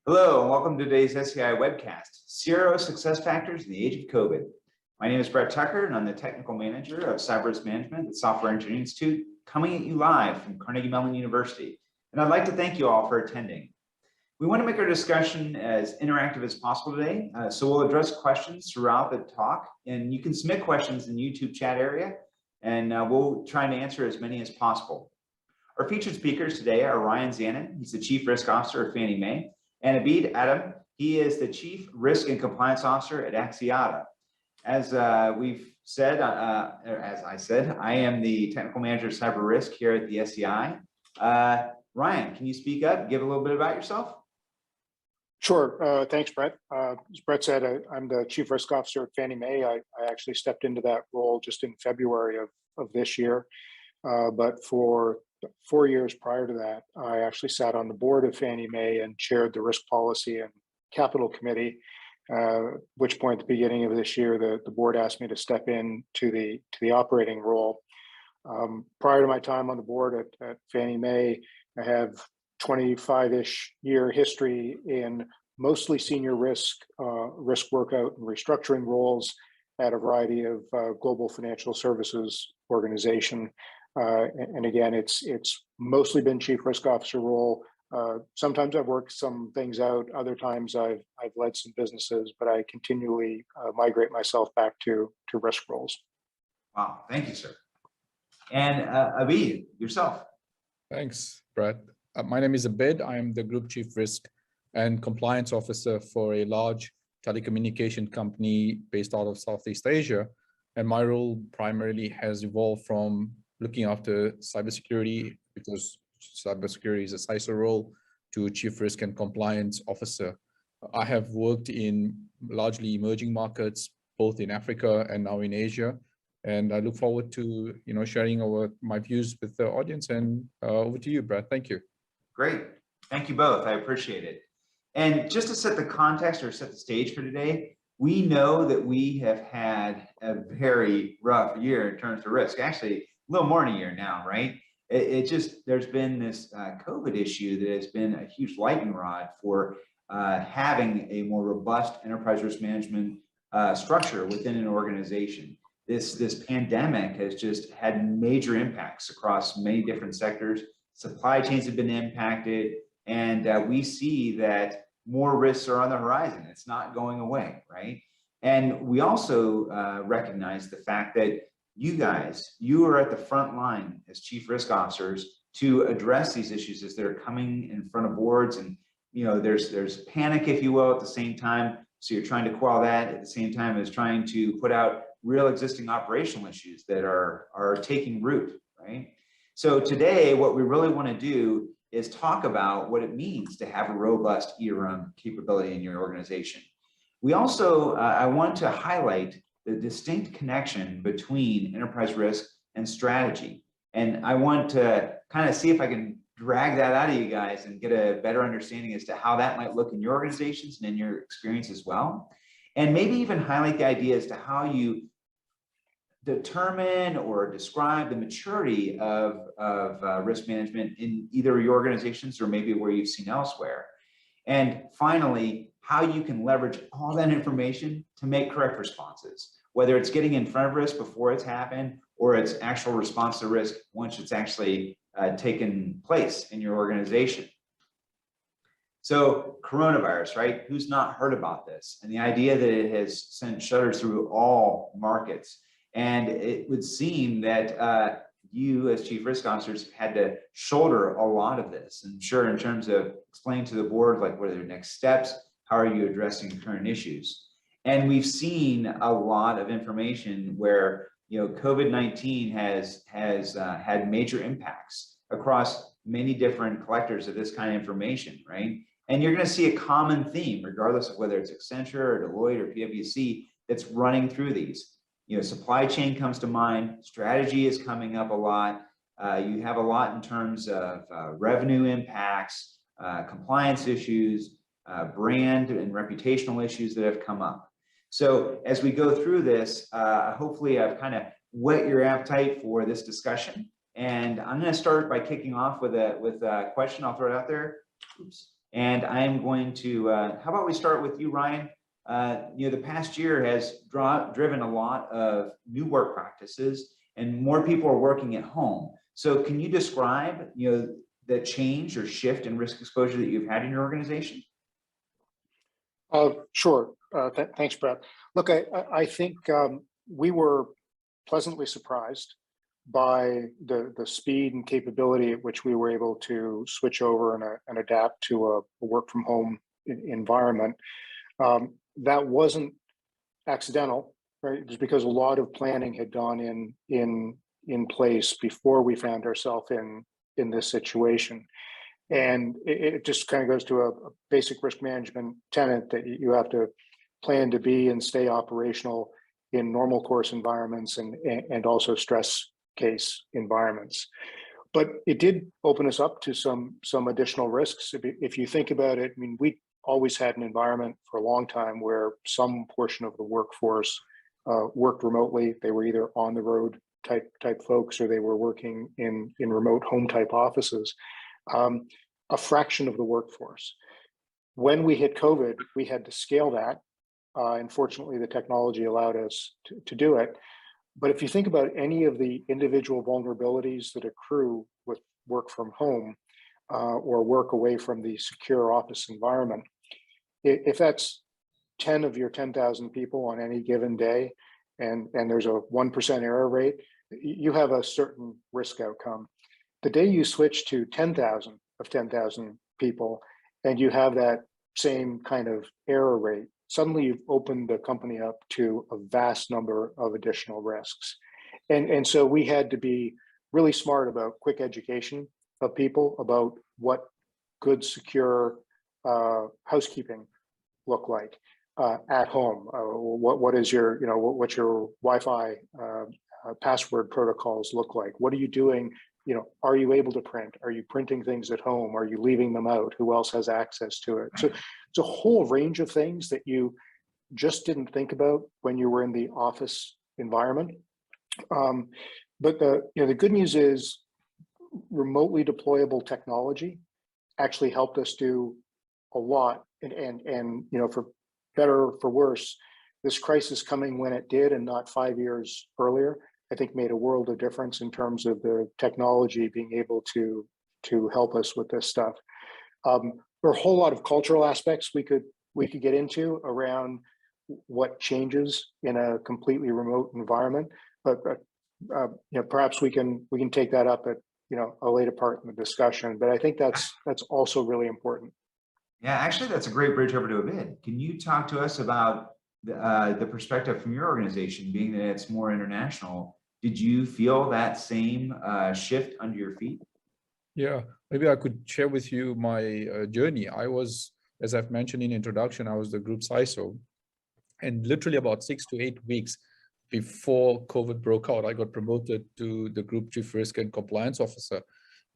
Hello, and welcome to today's SEI webcast, CRO Success Factors in the Age of COVID. My name is Brett Tucker, and I'm the Technical Manager of Cyber Risk Management at Software Engineering Institute, coming at you live from Carnegie Mellon University. And I'd like to thank you all for attending. We want to make our discussion as interactive as possible today, so we'll address questions throughout the talk, and you can submit questions in the YouTube chat area, and we'll try to answer as many as possible. Our featured speakers today are Ryan Zanin, he's the Chief Risk Officer of Fannie Mae, and Abid Adam, he is the Chief Risk and Compliance Officer at Axiata. As we've said, or as I said, I am the Technical Manager of Cyber Risk here at the SEI. Ryan, can you speak up, give a little bit about yourself? Sure. Thanks, Brett. As Brett said, I'm the Chief Risk Officer at Fannie Mae. I actually stepped into that role just in February of this year. But for 4 years prior to that, I actually sat on the board of Fannie Mae and chaired the Risk Policy and Capital Committee, which point at the beginning of this year, the board asked me to step in to the operating role. Prior to my time on the board at Fannie Mae, I have 25-ish year history in mostly senior risk workout and restructuring roles at a variety of global financial services organization. And again, it's mostly been Chief Risk Officer role. Sometimes I've worked some things out. Other times I've led some businesses, but I continually migrate myself back to risk roles. Wow, thank you, sir. And Abid, yourself. Thanks, Brett. My name is Abid. I am the Group Chief Risk and Compliance Officer for a large telecommunication company based out of Southeast Asia. And my role primarily has evolved from looking after cybersecurity, because cybersecurity is a CISO role, to Chief Risk and Compliance Officer. I have worked in largely emerging markets, both in Africa and now in Asia. And I look forward to sharing my views with the audience. And over to you, Brett. Thank you. Great. Thank you both. I appreciate it. And just to set the context or set the stage for today, we know that we have had a very rough year in terms of risk. Actually, a little more than a year now, right? There's been this COVID issue that has been a huge lightning rod for having a more robust enterprise risk management structure within an organization. This pandemic has just had major impacts across many different sectors. Supply chains have been impacted, and we see that more risks are on the horizon. It's not going away, right? And we also recognize the fact that you are at the front line as Chief Risk Officers to address these issues as they're coming in front of boards. And there's panic, if you will, at the same time. So you're trying to quell that at the same time as trying to put out real existing operational issues that are taking root, right? So today, what we really want to do is talk about what it means to have a robust ERM capability in your organization. We also, I want to highlight the distinct connection between enterprise risk and strategy. And I want to kind of see if I can drag that out of you guys and get a better understanding as to how that might look in your organizations and in your experience as well. And maybe even highlight the idea as to how you determine or describe the maturity of risk management in either your organizations or maybe where you've seen elsewhere. And finally, how you can leverage all that information to make correct responses, whether it's getting in front of risk before it's happened or it's actual response to risk once it's actually taken place in your organization. So coronavirus, right? Who's not heard about this? And the idea that it has sent shudders through all markets. And it would seem that you as Chief Risk Officers had to shoulder a lot of this. And sure, in terms of explaining to the board, like what are their next steps? How are you addressing current issues? And we've seen a lot of information where COVID-19 has had major impacts across many different collectors of this kind of information, right? And you're going to see a common theme, regardless of whether it's Accenture or Deloitte or PwC, that's running through these. Supply chain comes to mind. Strategy is coming up a lot. You have a lot in terms of revenue impacts, compliance issues, brand and reputational issues that have come up. So as we go through this, hopefully I've kind of whet your appetite for this discussion. And I'm going to start by kicking off with a question. I'll throw it out there. Oops. And I'm going to, how about we start with you, Ryan? The past year has driven a lot of new work practices, and more people are working at home. So can you describe, the change or shift in risk exposure that you've had in your organization? Sure. Thanks, Brett. Look, I think we were pleasantly surprised by the speed and capability at which we were able to switch over and adapt to a work from home environment. That wasn't accidental, right? Just because a lot of planning had gone in place before we found ourselves in this situation. And it just kind of goes to a basic risk management tenet that you have to plan to be and stay operational in normal course environments and also stress case environments. But it did open us up to some additional risks. If you think about it, I mean, we always had an environment for a long time where some portion of the workforce worked remotely. They were either on the road type folks, or they were working in remote home type offices. A fraction of the workforce. When we hit COVID, we had to scale that. And fortunately, the technology allowed us to do it. But if you think about any of the individual vulnerabilities that accrue with work from home or work away from the secure office environment, if that's 10 of your 10,000 people on any given day, and there's a 1% error rate, you have a certain risk outcome. The day you switch to 10,000 of 10,000 people, and you have that same kind of error rate, suddenly you've opened the company up to a vast number of additional risks. And so we had to be really smart about quick education of people about what good, secure housekeeping look like at home. What is your, what your Wi-Fi password protocols look like? What are you doing? Are you able to print? Are you printing things at home? Are you leaving them out? Who else has access to it? So it's a whole range of things that you just didn't think about when you were in the office environment. But the good news is remotely deployable technology actually helped us do a lot. And for better or for worse, this crisis coming when it did and not 5 years earlier, I think made a world of difference in terms of the technology being able to help us with this stuff. There are a whole lot of cultural aspects we could get into around what changes in a completely remote environment, but perhaps we can take that up at a later part in the discussion. But I think that's also really important. Yeah, actually, that's a great bridge over to Abid. Can you talk to us about the perspective from your organization, being that it's more international? Did you feel that same shift under your feet? Yeah, maybe I could share with you my journey. I was, as I've mentioned in introduction, I was the group CISO, and literally about 6 to 8 weeks before COVID broke out, I got promoted to the group chief risk and compliance officer.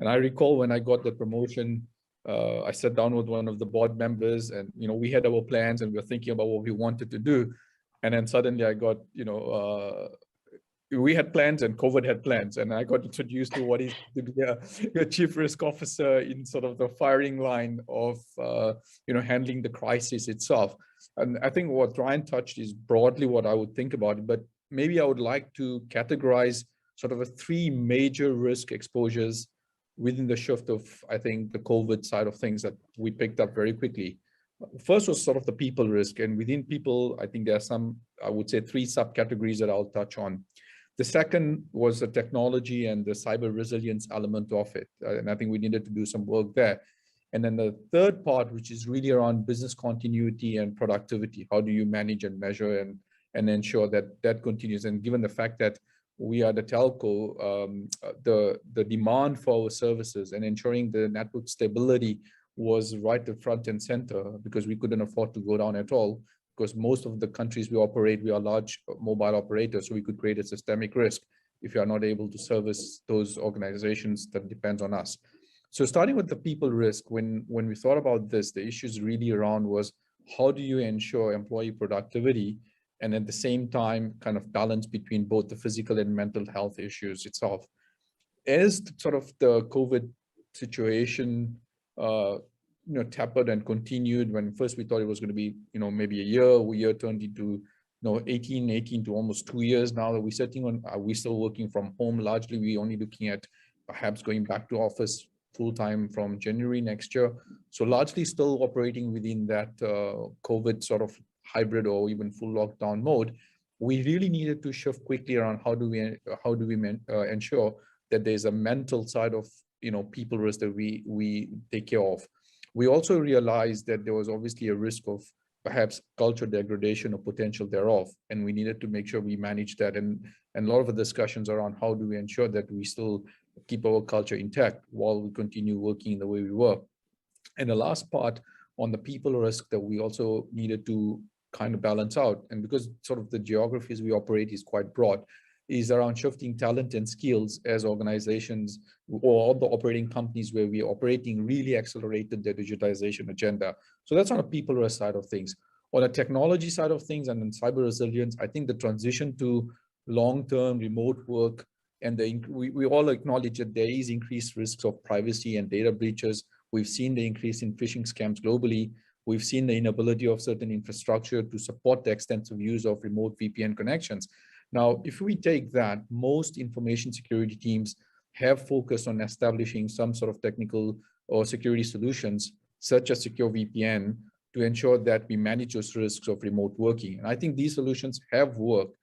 And I recall when I got the promotion, I sat down with one of the board members, and we had our plans and we were thinking about what we wanted to do. And then suddenly I got, we had plans and COVID had plans, and I got introduced to what is to be a chief risk officer in sort of the firing line of handling the crisis itself. And I think what Ryan touched is broadly what I would think about it, but maybe I would like to categorize sort of 3 major risk exposures within the shift of, I think, the COVID side of things that we picked up very quickly. First was sort of the people risk, and within people, I think there are some, I would say 3 subcategories that I'll touch on. The second was the technology and the cyber resilience element of it. And I think we needed to do some work there. And then the third part, which is really around business continuity and productivity. How do you manage and measure and ensure that that continues? And given the fact that we are the telco, the demand for our services and ensuring the network stability was right at front and center, because we couldn't afford to go down at all. Because most of the countries we operate, we are large mobile operators, so we could create a systemic risk if you are not able to service those organizations that depends on us. So starting with the people risk, when we thought about this, the issues really around was how do you ensure employee productivity and at the same time kind of balance between both the physical and mental health issues itself. As sort of the COVID situation tapered and continued. When first we thought it was going to be, maybe a year turned into, 18 to almost 2 years now that we're sitting on. Are we still working from home? Largely, we're only looking at perhaps going back to office full time from January next year. So largely still operating within that COVID sort of hybrid or even full lockdown mode. We really needed to shift quickly around how do we ensure that there's a mental side of people risk that we take care of. We also realized that there was obviously a risk of perhaps culture degradation or potential thereof, and we needed to make sure we manage that. And a lot of the discussions around how do we ensure that we still keep our culture intact while we continue working the way we were. And the last part on the people risk that we also needed to kind of balance out, and because sort of the geographies we operate is quite broad, is around shifting talent and skills as organizations or all the operating companies where we're operating really accelerated their digitization agenda. So that's on a people risk side of things. On a technology side of things and in cyber resilience, I think the transition to long-term remote work and we all acknowledge that there is increased risks of privacy and data breaches. We've seen the increase in phishing scams globally. We've seen the inability of certain infrastructure to support the extensive use of remote VPN connections. Now, if we take that, most information security teams have focused on establishing some sort of technical or security solutions, such as secure VPN, to ensure that we manage those risks of remote working. And I think these solutions have worked.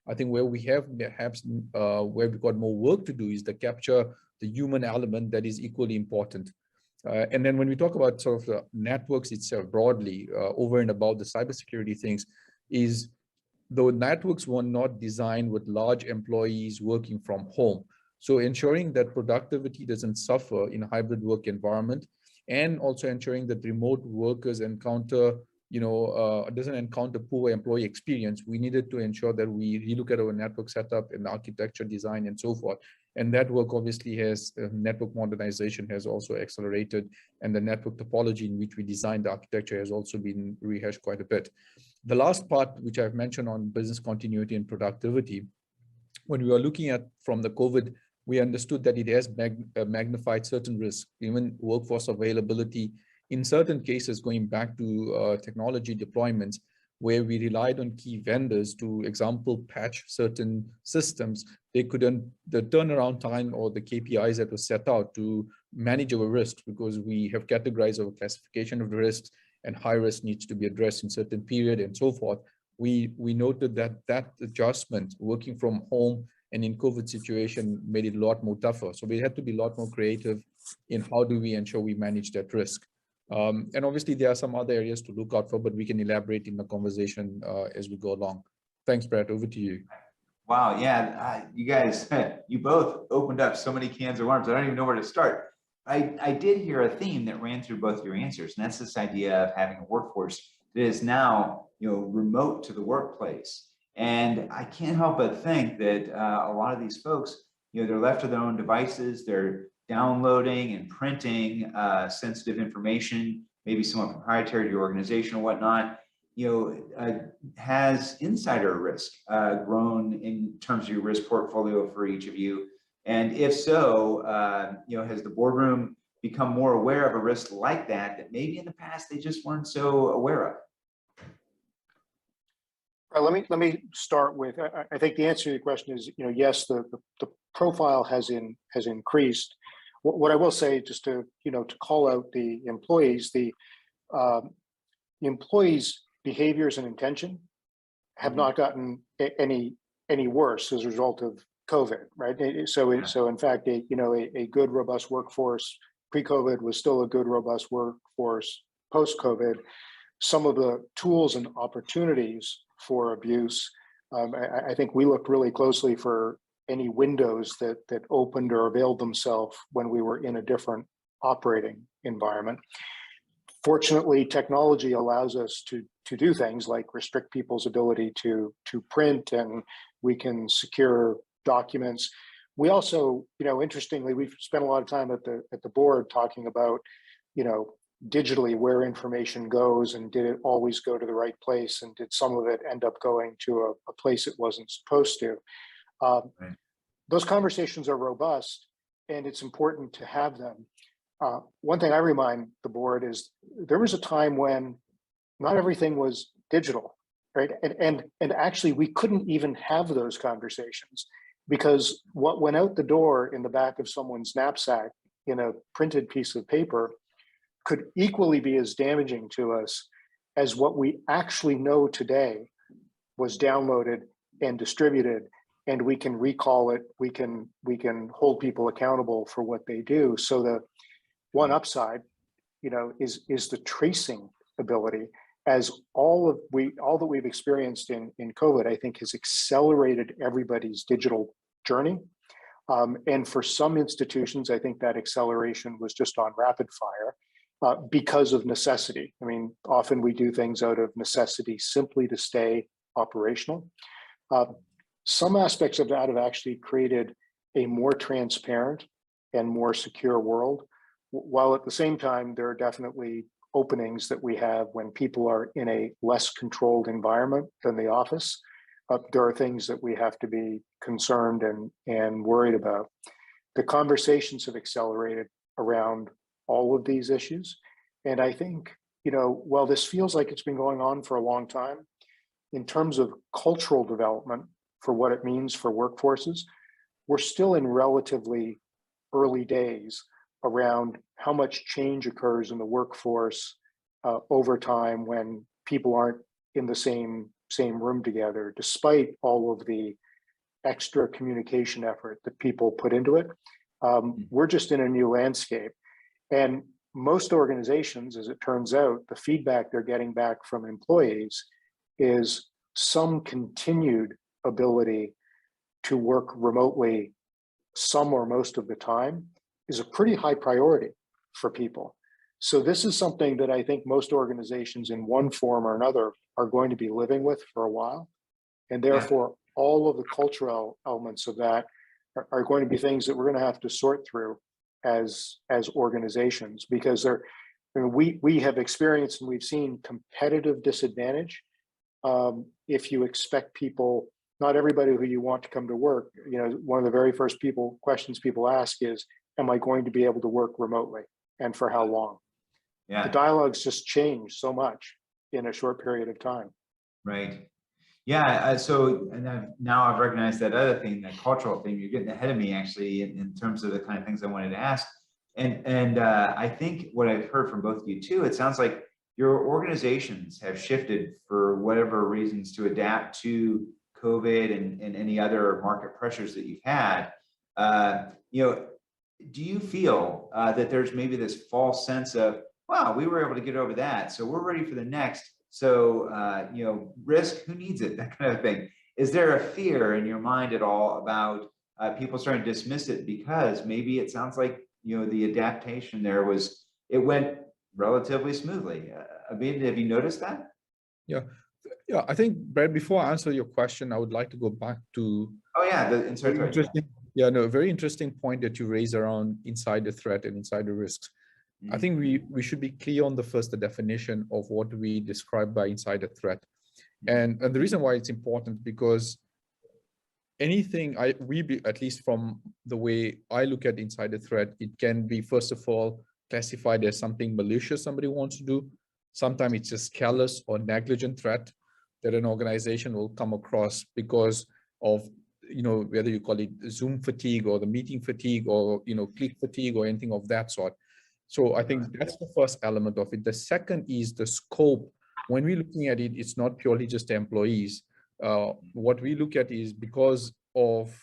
I think where we have perhaps where we've got more work to do is to capture the human element that is equally important. And then when we talk about sort of the networks itself broadly, over and above the cybersecurity things, is the networks were not designed with large employees working from home. So ensuring that productivity doesn't suffer in a hybrid work environment, and also ensuring that remote workers doesn't encounter poor employee experience. We needed to ensure that we relook at our network setup and architecture design and so forth. And that work obviously has network modernization has also accelerated, and the network topology in which we designed the architecture has also been rehashed quite a bit. The last part, which I've mentioned on business continuity and productivity, when we were looking at from the COVID, we understood that it has magnified certain risks, even workforce availability, in certain cases going back to technology deployments, where we relied on key vendors to, example, patch certain systems. They couldn't, the turnaround time or the KPIs that were set out to manage our risks, because we have categorized our classification of the risks, and high risk needs to be addressed in certain period and so forth. We noted that adjustment, working from home and in COVID situation, made it a lot more tougher. So we had to be a lot more creative in how do we ensure we manage that risk. And obviously there are some other areas to look out for, but we can elaborate in the conversation as we go along. Thanks, Brett, over to you. Wow, yeah, you guys, you both opened up so many cans of worms. I don't even know where to start. I did hear a theme that ran through both your answers, and that's this idea of having a workforce that is now, remote to the workplace. And I can't help but think that a lot of these folks, they're left to their own devices. They're downloading and printing sensitive information, maybe somewhat proprietary to your organization or whatnot. Has insider risk grown in terms of your risk portfolio for each of you? And if so, has the boardroom become more aware of a risk like that maybe in the past they just weren't so aware of? Let me start with, I think the answer to your question is, yes, the profile has increased. What I will say, just to call out the employees, the employees' behaviors and intention have not gotten any worse as a result of COVID, right? So in fact, a good robust workforce pre-COVID was still a good robust workforce post-COVID. Some of the tools and opportunities for abuse, I think we looked really closely for any windows that opened or availed themselves when we were in a different operating environment. Fortunately, technology allows us to do things like restrict people's ability to print, and we can secure documents. We also, interestingly, we've spent a lot of time at the board talking about, digitally where information goes, and did it always go to the right place, and did some of it end up going to a place it wasn't supposed to. Right. Those conversations are robust, and it's important to have them. One thing I remind the board is there was a time when not everything was digital, right? And actually we couldn't even have those conversations because what went out the door in the back of someone's knapsack in a printed piece of paper could equally be as damaging to us as what we actually know today was downloaded and distributed, and we can recall it, we can hold people accountable for what they do. So the one upside, is the tracing ability, as all that we've experienced in COVID, I think has accelerated everybody's digital journey. And for some institutions, I think that acceleration was just on rapid fire because of necessity. I mean, often we do things out of necessity simply to stay operational. Some aspects of that have actually created a more transparent and more secure world, while at the same time, there are definitely openings that we have when people are in a less controlled environment than the office. There are things that we have to be concerned and worried about. The conversations have accelerated around all of these issues. And I think, while this feels like it's been going on for a long time, in terms of cultural development for what it means for workforces, we're still in relatively early days around how much change occurs in the workforce over time when people aren't in the same room together, despite all of the extra communication effort that people put into it. We're just in a new landscape. And most organizations, as it turns out, the feedback they're getting back from employees is some continued ability to work remotely some or most of the time is a pretty high priority for people. So this is something that I think most organizations in one form or another are going to be living with for a while. And therefore, all of the cultural elements of that are going to be things that we're going to have to sort through as organizations, because we have experienced and we've seen competitive disadvantage if you expect people, not everybody who you want to come to work, one of the very first questions people ask is, am I going to be able to work remotely, and for how long? Yeah. The dialogue's just changed so much in a short period of time. Right. Yeah. Now I've recognized that other thing, that cultural thing. You're getting ahead of me actually in terms of the kind of things I wanted to ask. And I think what I've heard from both of you too, it sounds like your organizations have shifted for whatever reasons to adapt to COVID and any other market pressures that you've had. Do you feel that there's maybe this false sense of, wow, we were able to get over that, so we're ready for the next? So, risk, who needs it? That kind of thing. Is there a fear in your mind at all about people starting to dismiss it because maybe it sounds like, the adaptation there it went relatively smoothly? Abid, have you noticed that? Yeah, I think, Brad, before I answer your question, I would like to go back to the inside threat. A very interesting point that you raised around insider threat and insider risks. I think we should be clear on the definition of what we describe by insider threat. And the reason why it's important, because anything at least from the way I look at insider threat, it can be, first of all, classified as something malicious somebody wants to do. Sometimes it's just careless or negligent threat that an organization will come across because of, whether you call it Zoom fatigue or the meeting fatigue or, click fatigue or anything of that sort. So I think that's the first element of it. The second is the scope. When we're looking at it, it's not purely just employees. What we look at is because of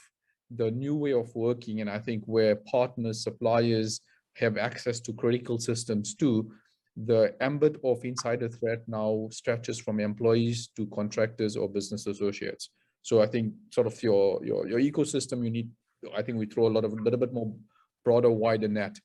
the new way of working, and I think where partners, suppliers have access to critical systems too, the ambit of insider threat now stretches from employees to contractors or business associates. So I think sort of your ecosystem, I think we throw a little bit more broader, wider net.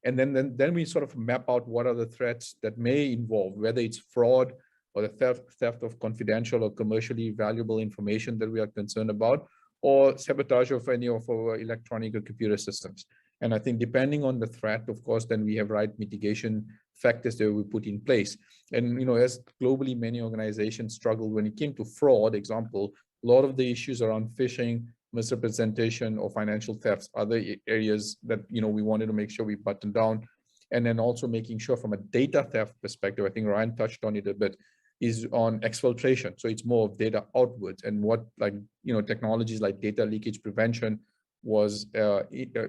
And then we sort of map out what are the threats that may involve, whether it's fraud or the theft of confidential or commercially valuable information that we are concerned about, or sabotage of any of our electronic or computer systems. And I think depending on the threat, of course, then we have right mitigation factors that we put in place. And, as globally many organizations struggle when it came to fraud, example, a lot of the issues around phishing, misrepresentation, or financial thefts, other areas that, we wanted to make sure we button down. And then also making sure from a data theft perspective, I think Ryan touched on it a bit, is on exfiltration. So it's more of data outwards, and what, like, technologies like data leakage prevention was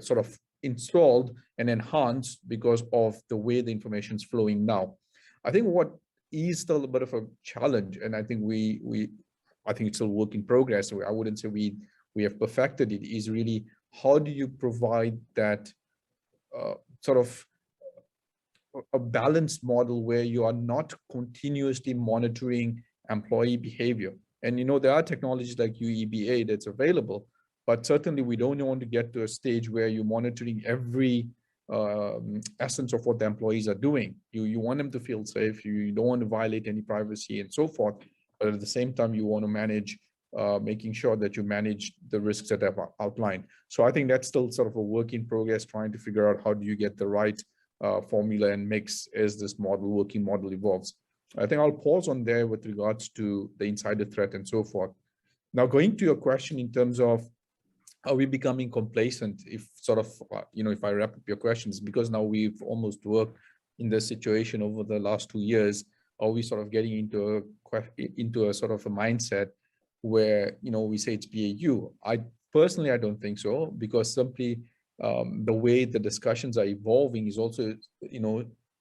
sort of installed and enhanced because of the way the information is flowing now. I think what is still a bit of a challenge, and I think I think it's still work in progress, so I wouldn't say we have perfected it, is really how do you provide that sort of a balanced model where you are not continuously monitoring employee behavior. And there are technologies like UEBA that's available, but certainly we don't want to get to a stage where you're monitoring every essence of what the employees are doing. You want them to feel safe, you don't want to violate any privacy and so forth, but at the same time you want to manage making sure that you manage the risks that I've outlined. So I think that's still sort of a work in progress, trying to figure out how do you get the right formula and mix as this working model evolves. I think I'll pause on there with regards to the insider threat and so forth. Now, going to your question in terms of are we becoming complacent, if sort of, if I wrap up your questions, because now we've almost worked in this situation over the last 2 years, are we sort of getting into a sort of a mindset where, we say it's BAU? I don't think so, because simply the way the discussions are evolving is also,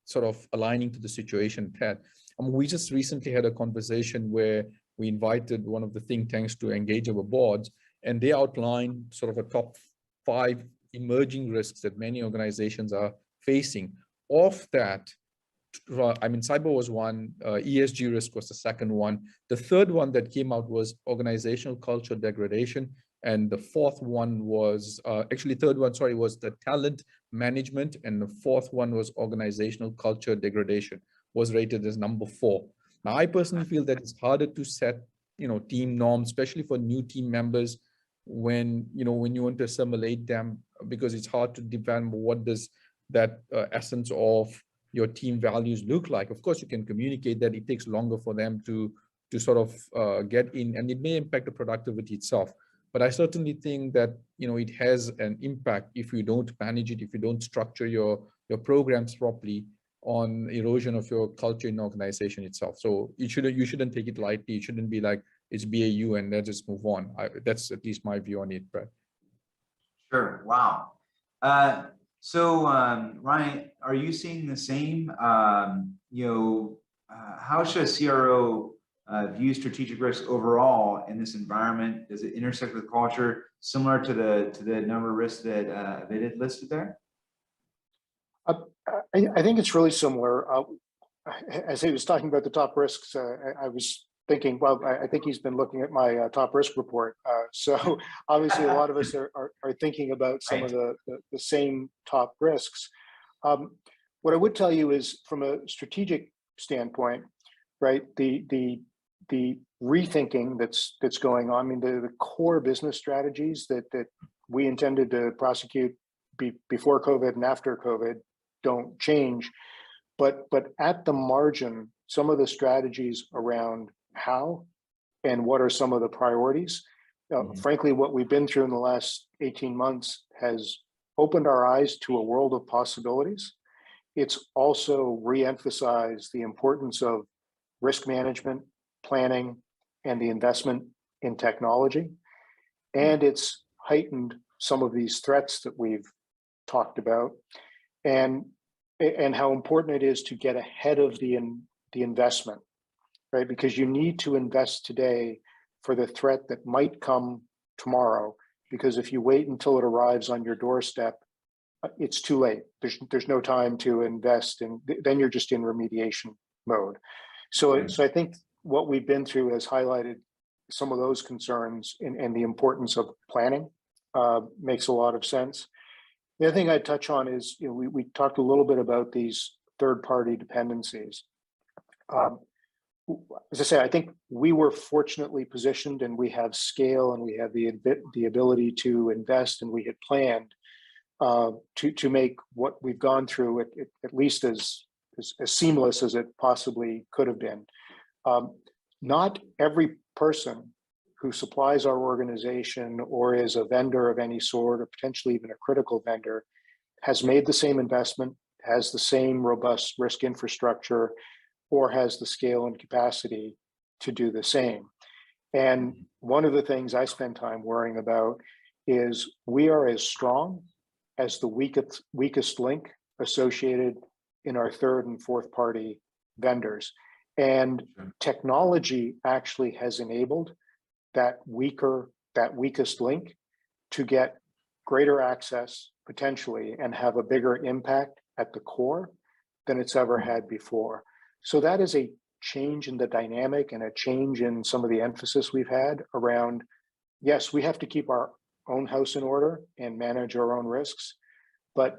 sort of aligning to the situation at hand. We just recently had a conversation where we invited one of the think tanks to engage our boards, and they outlined sort of a top 5 emerging risks that many organizations are facing. Of that, cyber was one, ESG risk was the second one. The third one that came out was organizational culture degradation. And the fourth one was, was the talent management. And the fourth one was organizational culture degradation, was rated as number 4. Now, I personally feel that it's harder to set, team norms, especially for new team members, when you want to assimilate them, because it's hard to define what does that essence of your team values look like. Of course, you can communicate that. It takes longer for them to sort of get in, and it may impact the productivity itself. But I certainly think that, it has an impact if you don't manage it, if you don't structure your programs properly, on erosion of your culture in the organization itself. So you shouldn't take it lightly. It shouldn't be like it's BAU and let's just move on. That's at least my view on it, Brett. Sure. Wow. So Ryan, are you seeing the same? How should a CRO view strategic risk overall in this environment? Does it intersect with culture, similar to the number of risks that Abid had listed there? I think it's really similar. As he was talking about the top risks, I was thinking, well, I think he's been looking at my top risk report. So obviously a lot of us are thinking about some of the same top risks. What I would tell you is, from a strategic standpoint, right, the rethinking that's going on, the core business strategies that we intended to prosecute before COVID and after COVID don't change, but at the margin, some of the strategies around how and what are some of the priorities. Frankly, what we've been through in the last 18 months has opened our eyes to a world of possibilities. It's also re-emphasized the importance of risk management, planning, and the investment in technology. And it's heightened some of these threats that we've talked about, and how important it is to get ahead of the investment, right? Because you need to invest today for the threat that might come tomorrow, because if you wait until it arrives on your doorstep, it's too late. There's no time to invest, and then you're just in remediation mode. So I think what we've been through has highlighted some of those concerns, and the importance of planning makes a lot of sense. The other thing I'd touch on is, we talked a little bit about these third-party dependencies. As I say, I think we were fortunately positioned, and we have scale, and we have the ability to invest, and we had planned to make what we've gone through at least as seamless as it possibly could have been. Not every person who supplies our organization or is a vendor of any sort, or potentially even a critical vendor, has made the same investment, has the same robust risk infrastructure or has the scale and capacity to do the same. And one of the things I spend time worrying about is we are as strong as the weakest link associated in our third and fourth party vendors. And technology actually has enabled that weakest link to get greater access potentially and have a bigger impact at the core than it's ever had before. So that is a change in the dynamic and a change in some of the emphasis we've had around, yes, we have to keep our own house in order and manage our own risks, but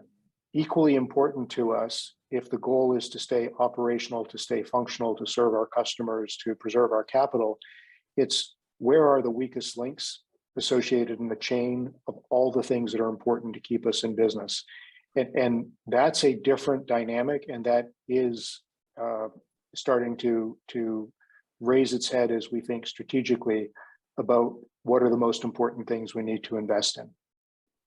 equally important to us, if the goal is to stay operational, to stay functional, to serve our customers, to preserve our capital, it's where are the weakest links associated in the chain of all the things that are important to keep us in business. And that's a different dynamic, and that is starting to raise its head as we think strategically about what are the most important things we need to invest in.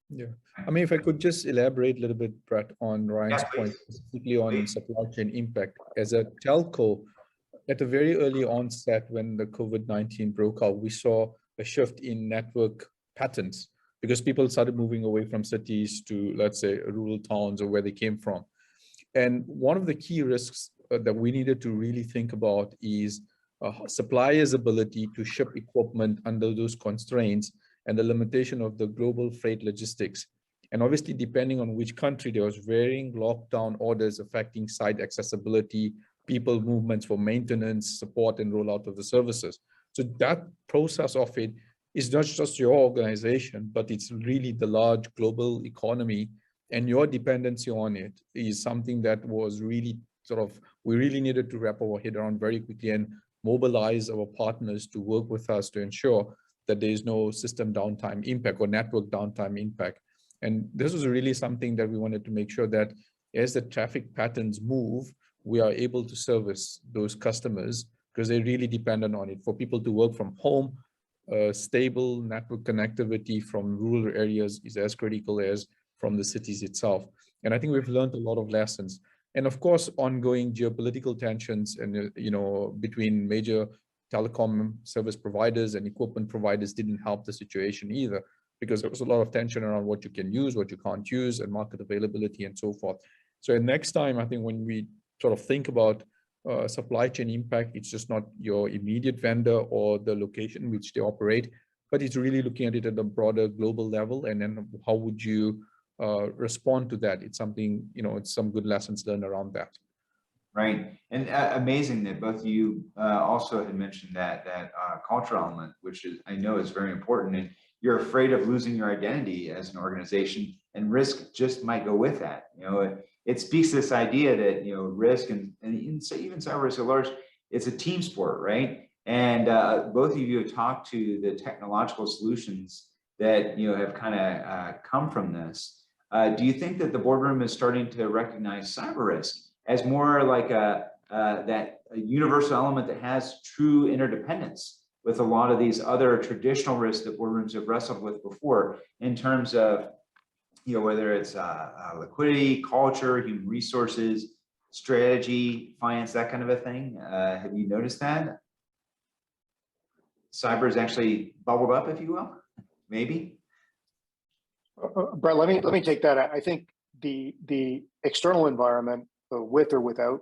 Yeah, I mean, if I could just elaborate a little bit, Brett, on Ryan's point, specifically on supply chain impact. As a telco, at the very early onset, when the COVID-19 broke out, we saw a shift in network patterns because people started moving away from cities to, let's say, rural towns or where they came from. And one of the key risks that we needed to really think about is suppliers' ability to ship equipment under those constraints and the limitation of the global freight logistics. And obviously, depending on which country, there was varying lockdown orders affecting site accessibility, people movements for maintenance, support, and rollout of the services. So that process of it is not just your organization, but it's really the large global economy, and your dependency on it is something that was really we really needed to wrap our head around very quickly and mobilize our partners to work with us to ensure that there is no system downtime impact or network downtime impact. And this was really something that we wanted to make sure that as the traffic patterns move, we are able to service those customers because they're really dependent on it. For people to work from home, stable network connectivity from rural areas is as critical as from the cities itself. And I think we've learned a lot of lessons. And of course, ongoing geopolitical tensions and between major telecom service providers and equipment providers didn't help the situation either, because there was a lot of tension around what you can use, what you can't use, and market availability and so forth. So next time, I think when we sort of think about supply chain impact, it's just not your immediate vendor or the location in which they operate, but it's really looking at it at a broader global level. And then how would you respond to that? It's something, it's some good lessons learned around that. Right. And amazing that both of you also had mentioned that cultural element, which is, I know is very important. And you're afraid of losing your identity as an organization, and risk just might go with that. It speaks to this idea that, risk and even cyber risk at large, it's a team sport, right? And both of you have talked to the technological solutions that, have kind of come from this. Do you think that the boardroom is starting to recognize cyber risk as more like a universal element that has true interdependence with a lot of these other traditional risks that boardrooms have wrestled with before, in terms of, whether it's liquidity, culture, human resources, strategy, finance, that kind of a thing? Have you noticed that? Cyber is actually bubbled up, if you will, maybe? Brett, let me take that. I think the external environment, with or without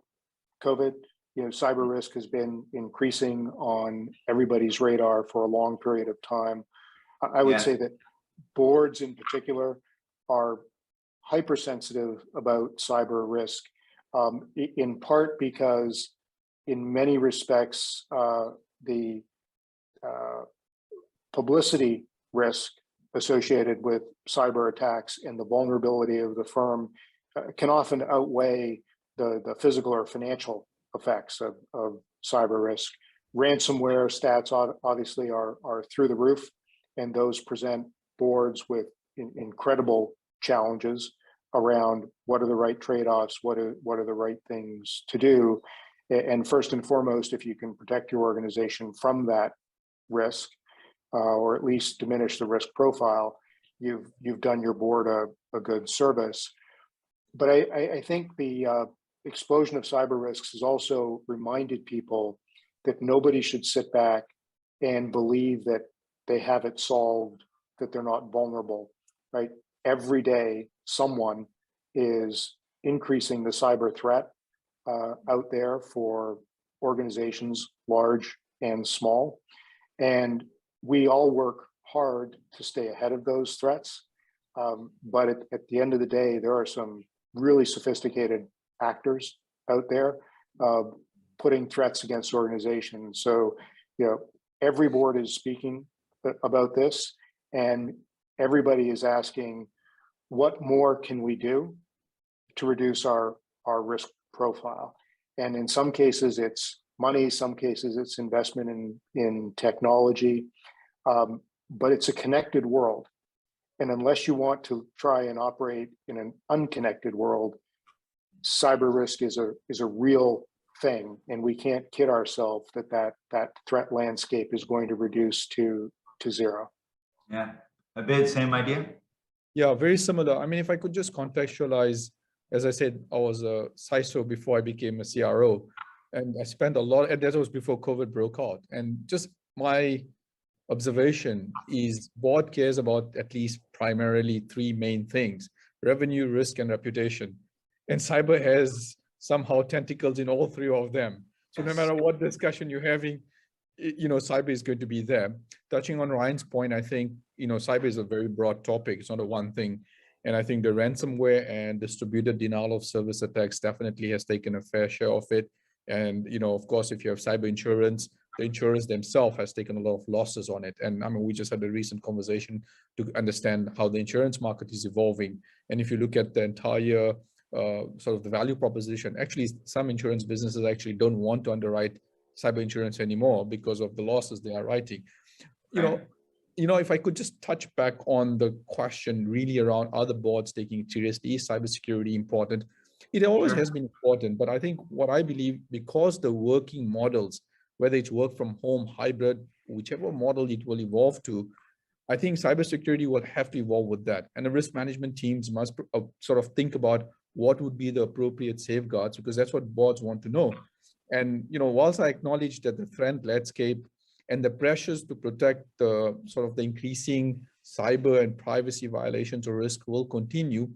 COVID, cyber risk has been increasing on everybody's radar for a long period of time. I would say that boards in particular are hypersensitive about cyber risk, in part because in many respects, the publicity risk associated with cyber attacks and the vulnerability of the firm can often outweigh the physical or financial effects of cyber risk. Ransomware stats obviously are through the roof, and those present boards with incredible challenges around what are the right trade-offs, what are the right things to do. And first and foremost, if you can protect your organization from that risk, or at least diminish the risk profile, you've done your board a good service. but I think the explosion of cyber risks has also reminded people that nobody should sit back and believe that they have it solved, that they're not vulnerable, right? Every day, someone is increasing the cyber threat out there for organizations large and small. And we all work hard to stay ahead of those threats. But at the end of the day, there are some really sophisticated actors out there putting threats against organizations. So, every board is speaking about this, and everybody is asking, what more can we do to reduce our risk profile? And in some cases, it's money. Some cases, it's investment in technology. But it's a connected world. And unless you want to try and operate in an unconnected world, cyber risk is a real thing, and we can't kid ourselves that threat landscape is going to reduce to zero. Yeah, a bit same idea. Yeah, very similar. I mean, if I could just contextualize, as I said, I was a CISO before I became a CRO, and I spent a lot, and that was before COVID broke out. And just my observation is board cares about at least primarily three main things: revenue, risk, and reputation. And cyber has somehow tentacles in all three of them. So no matter what discussion you're having, cyber is going to be there. Touching on Ryan's point, I think, cyber is a very broad topic. It's not a one thing. And I think the ransomware and distributed denial of service attacks definitely has taken a fair share of it. And, of course, if you have cyber insurance, the insurers themselves has taken a lot of losses on it. And I mean, we just had a recent conversation to understand how the insurance market is evolving. And if you look at the entire sort of the value proposition, actually, some insurance businesses actually don't want to underwrite cyber insurance anymore because of the losses they are writing. If I could just touch back on the question really around, are the boards taking it seriously? Is cybersecurity important? It always has been important, but I think what I believe, because the working models, whether it's work from home, hybrid, whichever model it will evolve to, I think cybersecurity will have to evolve with that. And the risk management teams must sort of think about what would be the appropriate safeguards, because that's what boards want to know. And, whilst I acknowledge that the threat landscape and the pressures to protect the sort of the increasing cyber and privacy violations or risk will continue,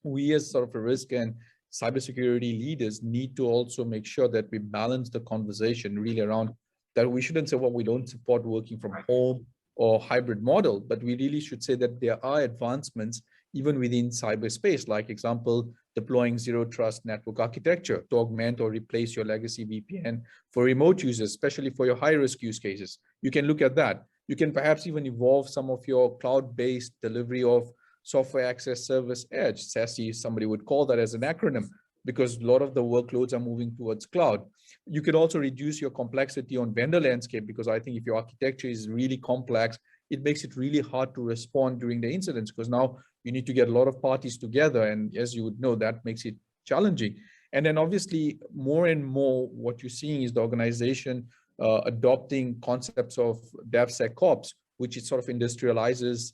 we as sort of a risk and cybersecurity leaders need to also make sure that we balance the conversation really around that. We shouldn't say, well, we don't support working from home or hybrid model, but we really should say that there are advancements even within cyberspace, like example, deploying zero trust network architecture to augment or replace your legacy VPN for remote users, especially for your high risk use cases. You can look at that. You can perhaps even evolve some of your cloud-based delivery of software access service edge, SASE, somebody would call that as an acronym, because a lot of the workloads are moving towards cloud. You could also reduce your complexity on vendor landscape, because I think if your architecture is really complex, it makes it really hard to respond during the incidents, because now you need to get a lot of parties together. And as you would know, that makes it challenging. And then obviously more and more what you're seeing is the organization adopting concepts of DevSecOps, which it sort of industrializes,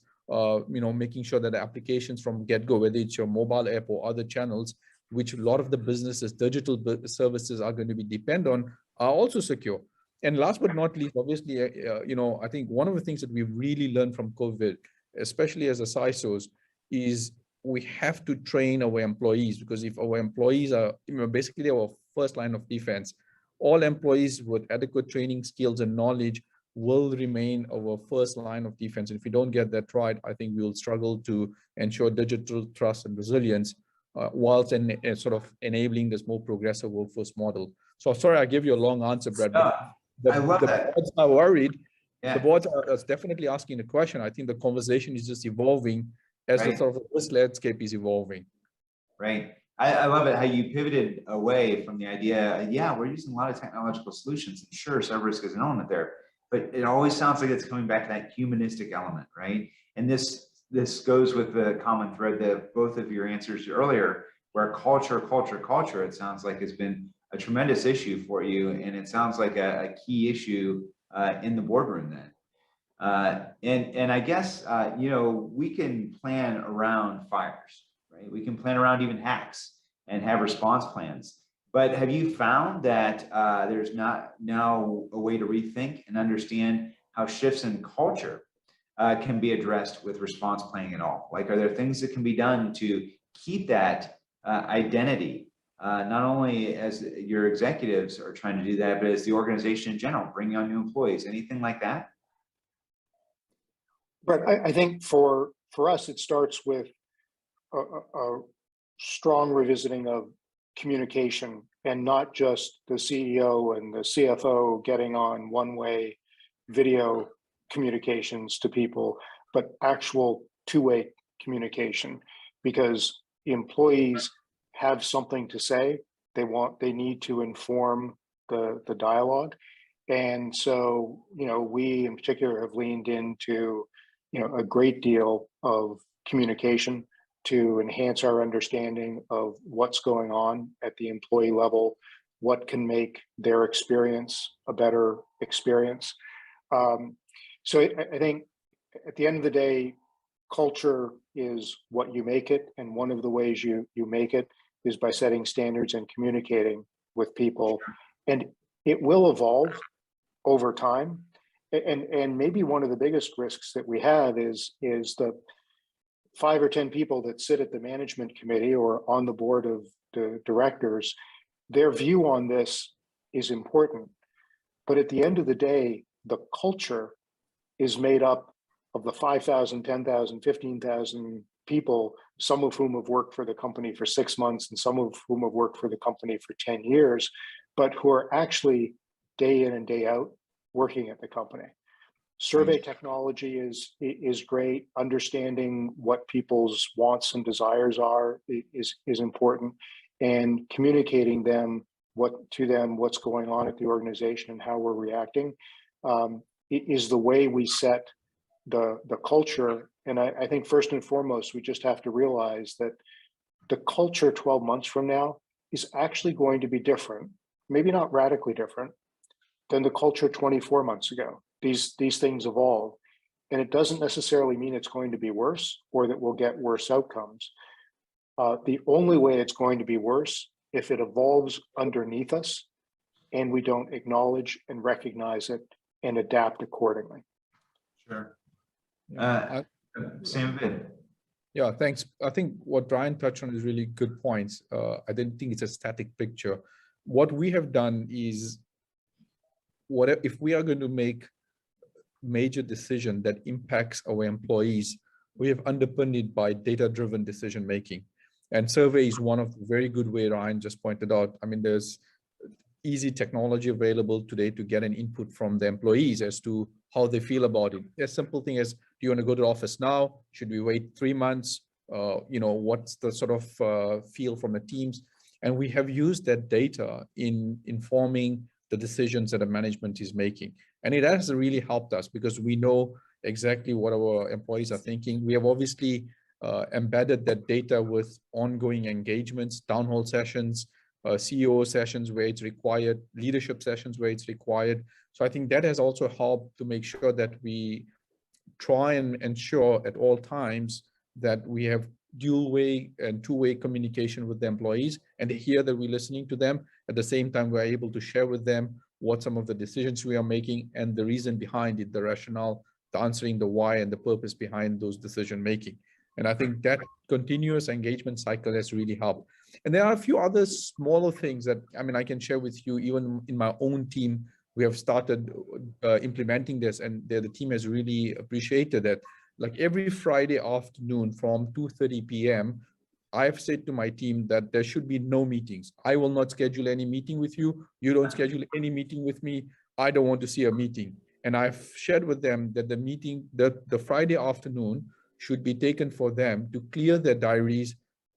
making sure that the applications from get-go, whether it's your mobile app or other channels, which a lot of the businesses, digital services are going to be depend on, are also secure. And last but not least, obviously, I think one of the things that we've really learned from COVID, especially as a CISOs, is we have to train our employees, because if our employees are basically our first line of defense, all employees with adequate training, skills, and knowledge will remain our first line of defense. And if we don't get that right, I think we will struggle to ensure digital trust and resilience, whilst sort of enabling this more progressive workforce model. So sorry, I gave you a long answer, Brad. I love that. Boards are worried. Yeah. The boards are definitely asking the question. I think the conversation is just evolving as the sort of risk landscape is evolving. Right. I love it how you pivoted away from the idea, we're using a lot of technological solutions. And sure, cyber risk is an element there, but it always sounds like it's coming back to that humanistic element, right? And this goes with the common thread that both of your answers earlier, where culture, it sounds like has been a tremendous issue for you. And it sounds like a key issue in the boardroom then. And I guess, we can plan around fires, right? We can plan around even hacks and have response plans. But have you found that there's not now a way to rethink and understand how shifts in culture can be addressed with response planning at all? Like, are there things that can be done to keep that identity, not only as your executives are trying to do that, but as the organization in general, bringing on new employees, anything like that? But I think for us, it starts with a strong revisiting of communication, and not just the CEO and the CFO getting on one-way video communications to people, but actual two-way communication, because the employees have something to say. They need to inform the dialogue. And so, we in particular have leaned into, a great deal of communication to enhance our understanding of what's going on at the employee level, what can make their experience a better experience. So I think at the end of the day, culture is what you make it. And one of the ways you make it is by setting standards and communicating with people. And it will evolve over time. And maybe one of the biggest risks that we have is the 5 or 10 people that sit at the management committee or on the board of the directors. Their view on this is important. But at the end of the day, the culture is made up of the 5,000, 10,000, 15,000 people, some of whom have worked for the company for 6 months and some of whom have worked for the company for 10 years, but who are actually day in and day out working at the company. Survey technology is great. Understanding what people's wants and desires are is important, and communicating what's going on at the organization and how we're reacting is the way we set the culture. And I think first and foremost, we just have to realize that the culture 12 months from now is actually going to be different, maybe not radically different, than the culture 24 months ago. These things evolve, and it doesn't necessarily mean it's going to be worse or that we'll get worse outcomes. The only way it's going to be worse if it evolves underneath us and we don't acknowledge and recognize it and adapt accordingly. Sure. Same bit. Yeah, thanks. I think what Brian touched on is really good points. I didn't think it's a static picture. What we have done is, if we are going to make major decision that impacts our employees, we have underpinned it by data-driven decision making. And survey is one of the very good way Ryan just pointed out. I mean, there's easy technology available today to get an input from the employees as to how they feel about it. A simple thing is, do you want to go to the office now? Should we wait 3 months? What's the sort of feel from the teams? And we have used that data in informing the decisions that the management is making. And it has really helped us because we know exactly what our employees are thinking. We have obviously embedded that data with ongoing engagements, town hall sessions, CEO sessions where it's required, leadership sessions where it's required. So I think that has also helped to make sure that we try and ensure at all times that we have dual-way and two-way communication with the employees, and they hear that we're listening to them. At the same time, we're able to share with them what some of the decisions we are making and the reason behind it, the rationale, the answering the why and the purpose behind those decision making. And I think that continuous engagement cycle has really helped. And there are a few other smaller things that, I can share with you. Even in my own team, we have started implementing this, and the team has really appreciated it. Like every Friday afternoon from 2:30 p.m., I've said to my team that there should be no meetings. I will not schedule any meeting with you. You don't schedule any meeting with me. I don't want to see a meeting. And I've shared with them that the meeting, the Friday afternoon should be taken for them to clear their diaries,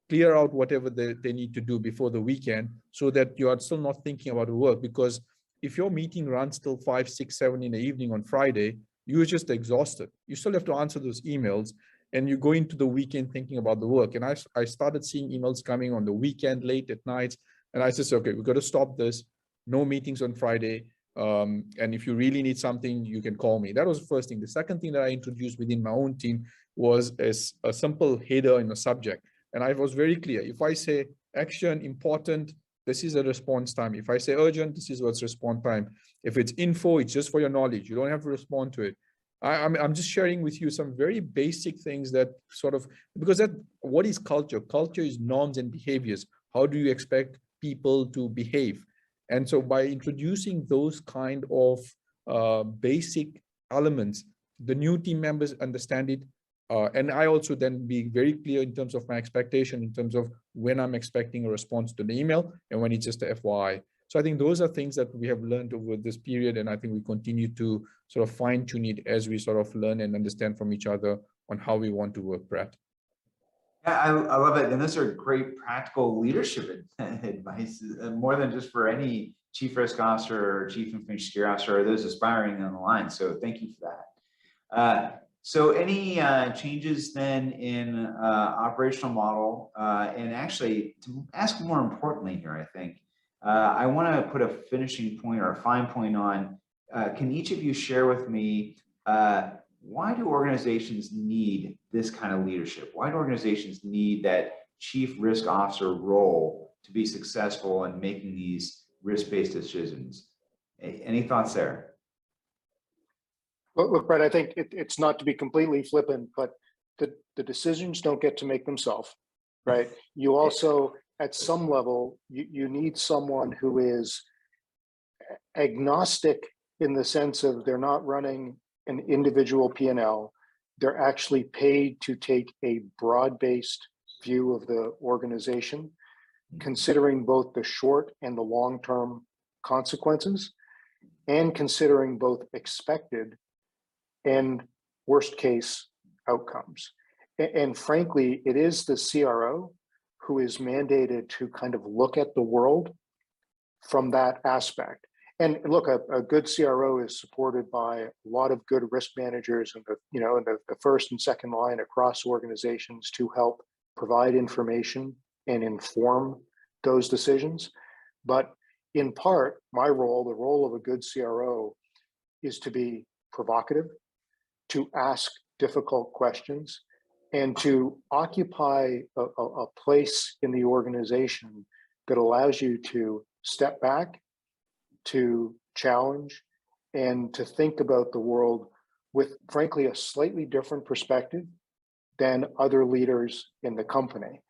clear out whatever they need to do before the weekend, so that you are still not thinking about work. Because if your meeting runs till 5, 6, 7 in the evening on Friday, you're just exhausted. You still have to answer those emails, and you go into the weekend thinking about the work. And I started seeing emails coming on the weekend, late at night. And I said, okay, we've got to stop this. No meetings on Friday. And if you really need something, you can call me. That was the first thing. The second thing that I introduced within my own team was a simple header in a subject. And I was very clear. If I say action, important, this is a response time. If I say urgent, this is what's response time. If it's info, it's just for your knowledge. You don't have to respond to it. I'm just sharing with you some very basic things that sort of, because that, what is culture? Culture is norms and behaviors. How do you expect people to behave? And so by introducing those kind of basic elements, the new team members understand it. And I also then be very clear in terms of my expectation, in terms of when I'm expecting a response to the email and when it's just a FYI. So I think those are things that we have learned over this period. And I think we continue to sort of fine tune it as we sort of learn and understand from each other on how we want to work, Brett. Yeah, I love it. And those are great practical leadership advice, more than just for any chief risk officer or chief information security officer or those aspiring on the line. So thank you for that. So any changes then in operational model, and actually to ask more importantly here, I think, I want to put a finishing point or a fine point on, can each of you share with me, why do organizations need this kind of leadership? Why do organizations need that chief risk officer role to be successful in making these risk-based decisions? Any thoughts there? Well, look, Brett, I think it's not to be completely flippant, but the decisions don't get to make themselves, right? You also, at some level, you need someone who is agnostic in the sense of they're not running an individual P&L. They're actually paid to take a broad-based view of the organization, considering both the short and the long-term consequences, and considering both expected and worst case outcomes. And frankly, it is the CRO who is mandated to kind of look at the world from that aspect. And look, a good CRO is supported by a lot of good risk managers and the first and second line across organizations to help provide information and inform those decisions. But in part, my role, the role of a good CRO, is to be provocative, to ask difficult questions, and to occupy a place in the organization that allows you to step back, to challenge, and to think about the world with, frankly, a slightly different perspective than other leaders in the company.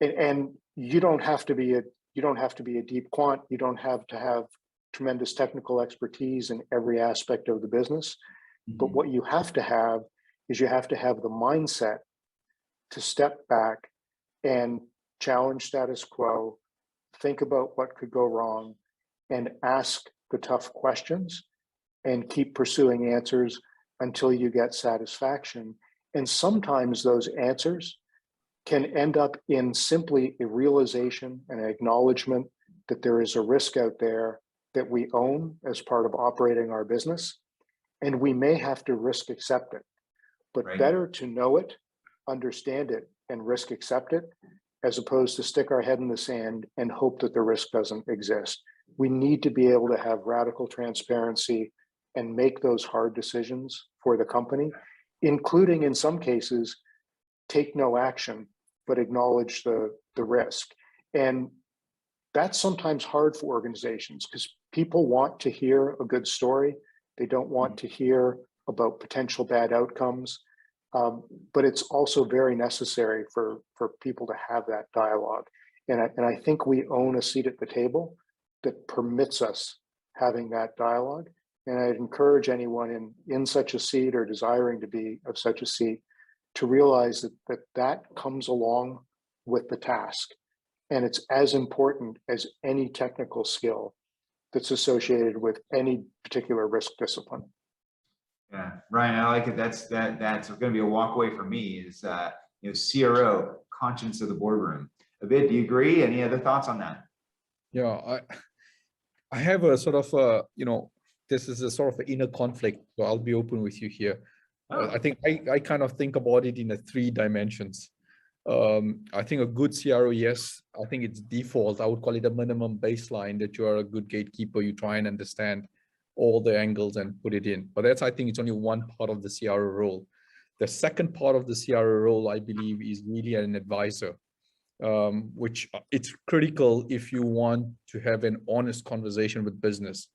And you don't have to be a deep quant. You don't have to have tremendous technical expertise in every aspect of the business. But what you have to have is you have to have the mindset to step back and challenge status quo, think about what could go wrong, and ask the tough questions and keep pursuing answers until you get satisfaction. And sometimes those answers can end up in simply a realization and an acknowledgement that there is a risk out there that we own as part of operating our business, and we may have to risk accept it. But Right. Better to know it, understand it, and risk accept it, as opposed to stick our head in the sand and hope that the risk doesn't exist. We need to be able to have radical transparency and make those hard decisions for the company, including in some cases, take no action, but acknowledge the risk. And that's sometimes hard for organizations because people want to hear a good story. They don't want to hear about potential bad outcomes. But it's also very necessary for people to have that dialogue. And I think we own a seat at the table that permits us having that dialogue. And I'd encourage anyone in such a seat or desiring to be of such a seat to realize that comes along with the task. And it's as important as any technical skill that's associated with any particular risk discipline. Yeah, Ryan, I like it. That's going to be a walkaway for me is, CRO, conscience of the boardroom. Abid, do you agree? Any other thoughts on that? Yeah, I have a sort of, this is a sort of an inner conflict. So I'll be open with you here. Oh. I think I kind of think about it in a 3 dimensions. I think a good CRO, yes, I think it's default. I would call it a minimum baseline that you are a good gatekeeper. You try and understand all the angles and put it in. But I think it's only one part of the CRO role. The second part of the CRO role, I believe, is really an advisor. which it's critical if you want to have an honest conversation with business.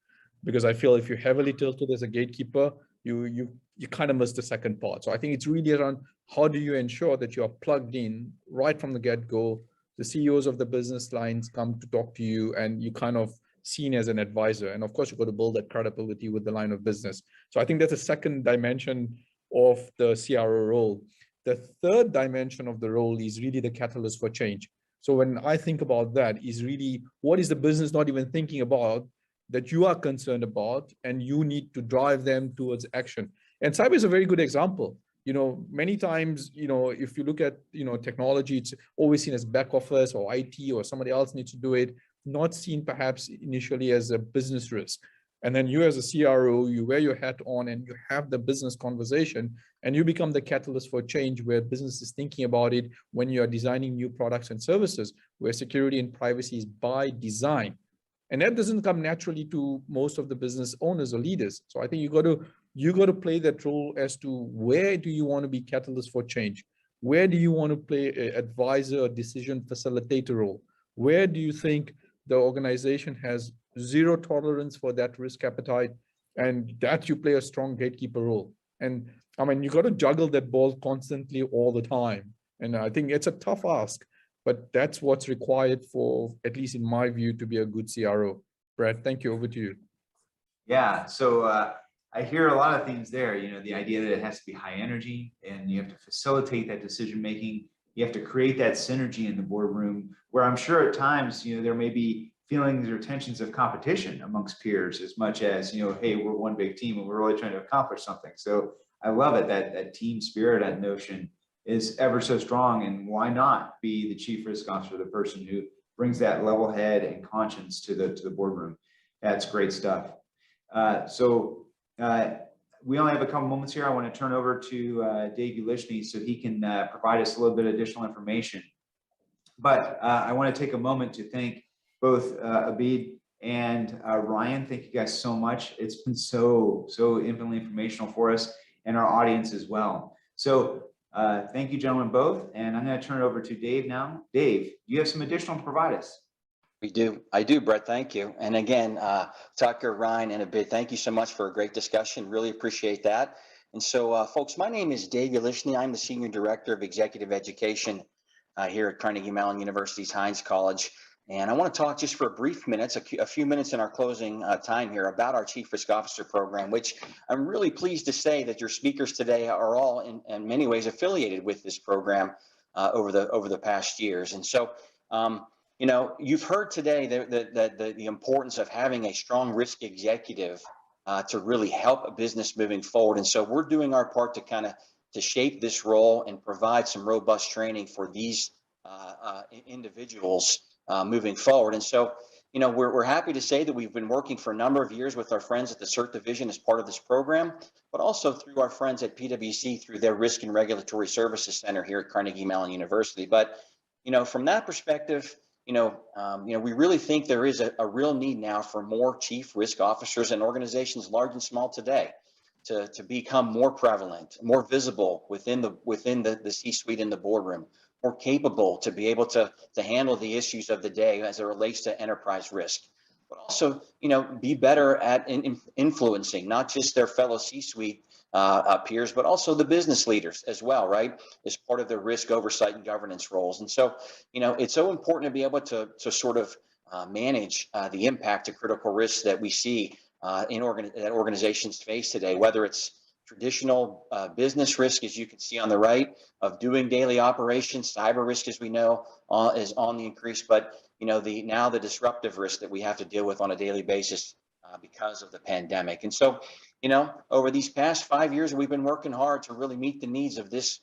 Because I feel if you're heavily tilted as a gatekeeper, you kind of miss the second part. So I think it's really around how do you ensure that you are plugged in right from the get-go. The CEOs of the business lines come to talk to you and you kind of seen as an advisor. And of course, you've got to build that credibility with the line of business. So I think that's a second dimension of the CRO role. The third dimension of the role is really the catalyst for change. So when I think about that, is really what is the business not even thinking about that you are concerned about, and you need to drive them towards action. And cyber is a very good example. Many times, if you look at, technology, it's always seen as back office or IT or somebody else needs to do it, not seen perhaps initially as a business risk. And then you as a CRO, you wear your hat on and you have the business conversation and you become the catalyst for change where business is thinking about it when you are designing new products and services, where security and privacy is by design. And that doesn't come naturally to most of the business owners or leaders. So I think you got to play that role as to where do you want to be catalyst for change? Where do you want to play an advisor or decision facilitator role? Where do you think the organization has zero tolerance for that risk appetite, and that you play a strong gatekeeper role? And I mean, you got to juggle that ball constantly all the time. And I think it's a tough ask, but that's what's required for, at least in my view, to be a good CRO. Brad, thank you. Over to you. Yeah, so I hear a lot of things there. The idea that it has to be high energy and you have to facilitate that decision making. You have to create that synergy in the boardroom, where I'm sure at times, there may be feelings or tensions of competition amongst peers as much as, hey, we're one big team and we're really trying to accomplish something. So I love it that team spirit, that notion is ever so strong. And why not be the chief risk officer, the person who brings that level head and conscience to the boardroom? That's great stuff. We only have a couple moments here. I want to turn over to Dave Ulishny so he can provide us a little bit of additional information. But I want to take a moment to thank both Abid and Ryan. Thank you guys so much. It's been so infinitely informational for us and our audience as well. So thank you, gentlemen, both. And I'm going to turn it over to Dave now. Dave, you have some additional to provide us. I do, Brett. Thank you. And again, Tucker, Ryan, and Abid, thank you so much for a great discussion. Really appreciate that. And so, folks, my name is Dave Ulishny. I'm the Senior Director of Executive Education here at Carnegie Mellon University's Heinz College. And I want to talk just for a brief minutes, a few minutes in our closing time here about our Chief Risk Officer program, which I'm really pleased to say that your speakers today are all in many ways affiliated with this program over the past years. And so, you've heard today the importance of having a strong risk executive to really help a business moving forward. And so we're doing our part to shape this role and provide some robust training for these individuals moving forward. And so, we're happy to say that we've been working for a number of years with our friends at the CERT division as part of this program, but also through our friends at PwC through their Risk and Regulatory Services Center here at Carnegie Mellon University. But, from that perspective, we really think there is a real need now for more chief risk officers in organizations large and small today to become more prevalent, more visible within the C-suite in the boardroom, more capable to be able to handle the issues of the day as it relates to enterprise risk, but also, be better at influencing not just their fellow C-suite peers, but also the business leaders as well, right, as part of their risk oversight and governance roles. And so, it's so important to be able to sort of manage the impact of critical risks that we see that organizations face today, whether it's traditional business risk, as you can see on the right, of doing daily operations. Cyber risk, as we know, is on the increase, but the disruptive risk that we have to deal with on a daily basis because of the pandemic. And so, over these past 5 years, we've been working hard to really meet the needs of this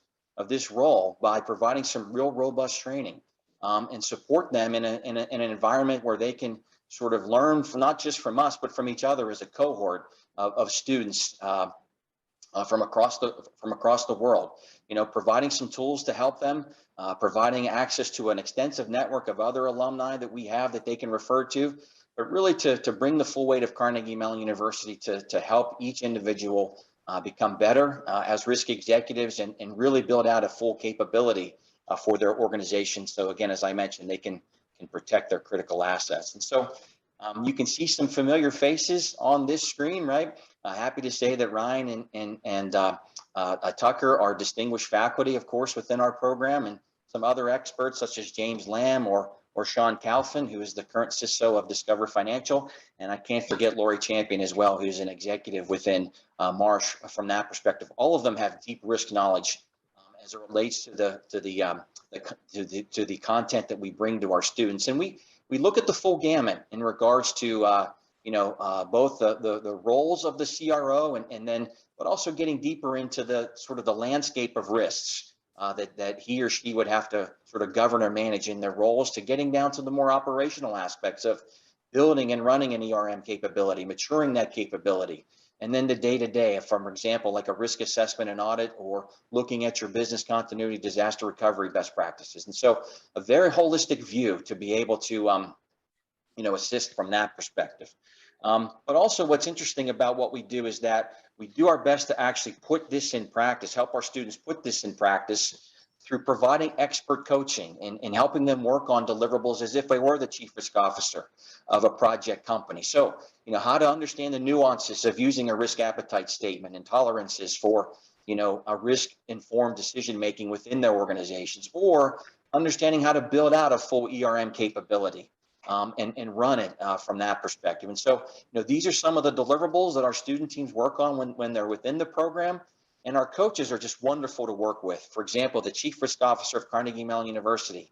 role by providing some real robust training and support them in an environment where they can sort of learn not just from us, but from each other as a cohort of students from across the world. Providing some tools to help them, providing access to an extensive network of other alumni that we have that they can refer to, but really to bring the full weight of Carnegie Mellon University to help each individual become better as risk executives and really build out a full capability for their organization. So again, as I mentioned, they can protect their critical assets. And so you can see some familiar faces on this screen, right? Happy to say that Ryan and Tucker are distinguished faculty, of course, within our program, and some other experts such as James Lamb or Sean Calfin, who is the current CISO of Discover Financial. And I can't forget Lori Champion as well, who's an executive within Marsh from that perspective. All of them have deep risk knowledge as it relates to the content that we bring to our students. And we look at the full gamut in regards to both the roles of the CRO and then, but also getting deeper into the sort of the landscape of risks that he or she would have to sort of govern or manage in their roles, to getting down to the more operational aspects of building and running an ERM capability, maturing that capability. And then the day-to-day, for example, like a risk assessment and audit, or looking at your business continuity, disaster recovery best practices. And so a very holistic view to be able to, assist from that perspective. But also what's interesting about what we do is that we do our best to actually put this in practice, help our students put this in practice through providing expert coaching and helping them work on deliverables as if they were the chief risk officer of a project company. So, how to understand the nuances of using a risk appetite statement and tolerances for, a risk-informed decision-making within their organizations, or understanding how to build out a full ERM capability and run it from that perspective. And so, these are some of the deliverables that our student teams work on when they're within the program. And our coaches are just wonderful to work with. For example, the Chief Risk Officer of Carnegie Mellon University,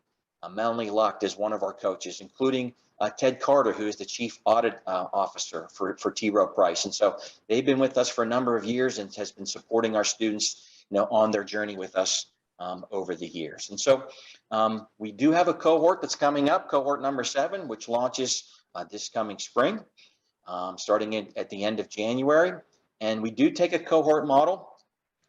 Melanie Lucht, is one of our coaches, including Ted Carter, who is the Chief Audit Officer for T. Rowe Price. And so they've been with us for a number of years and has been supporting our students, on their journey with us over the years. And so we do have a cohort that's coming up, cohort number 7, which launches this coming spring, starting at the end of January. And we do take a cohort model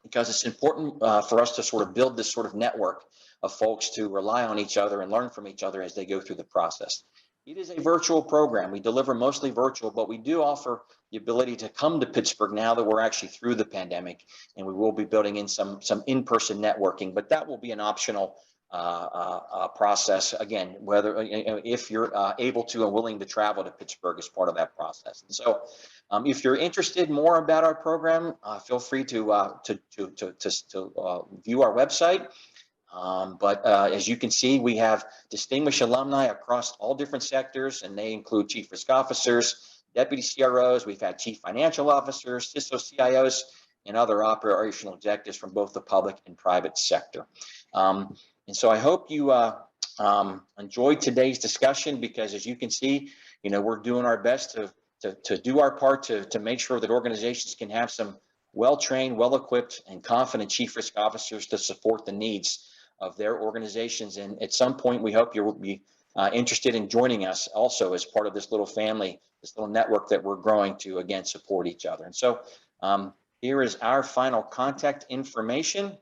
because it's important for us to sort of build this sort of network of folks to rely on each other and learn from each other as they go through the process. It is a virtual program. We deliver mostly virtual, but we do offer the ability to come to Pittsburgh now that we're actually through the pandemic, and we will be building in some in-person networking, but that will be an optional process, again, whether if you're able to and willing to travel to Pittsburgh as part of that process. And so if you're interested more about our program, feel free to view our website. But as you can see, we have distinguished alumni across all different sectors, and they include chief risk officers, deputy CROs, we've had chief financial officers, CISO CIOs, and other operational executives from both the public and private sector. And so I hope you enjoyed today's discussion, because as you can see, we're doing our best to do our part to make sure that organizations can have some well-trained, well-equipped, and confident chief risk officers to support the needs of their organizations. And at some point, we hope you will be interested in joining us also as part of this little family, this little network that we're growing to, again, support each other. And so here is our final contact information.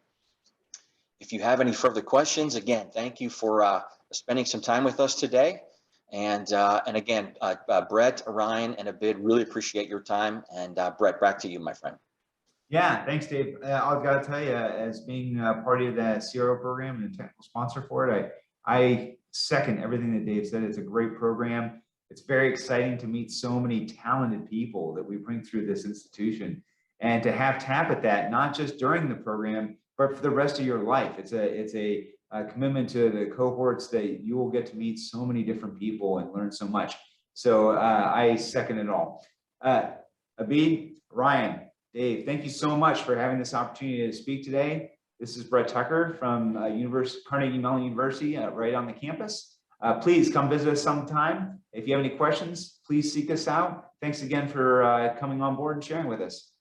If you have any further questions, again, thank you for spending some time with us today. And again, Brett, Ryan, and Abid, really appreciate your time. And Brett, back to you, my friend. Yeah, thanks, Dave. I've got to tell you, as being part of the CRO program and a technical sponsor for it, I second everything that Dave said. It's a great program. It's very exciting to meet so many talented people that we bring through this institution, and to have tap at that, not just during the program, but for the rest of your life. It's a commitment to the cohorts that you will get to meet so many different people and learn so much. So I second it all. Abid, Ryan, Dave, thank you so much for having this opportunity to speak today. This is Brett Tucker from Carnegie Mellon University, right on the campus. Please come visit us sometime. If you have any questions, please seek us out. Thanks again for coming on board and sharing with us.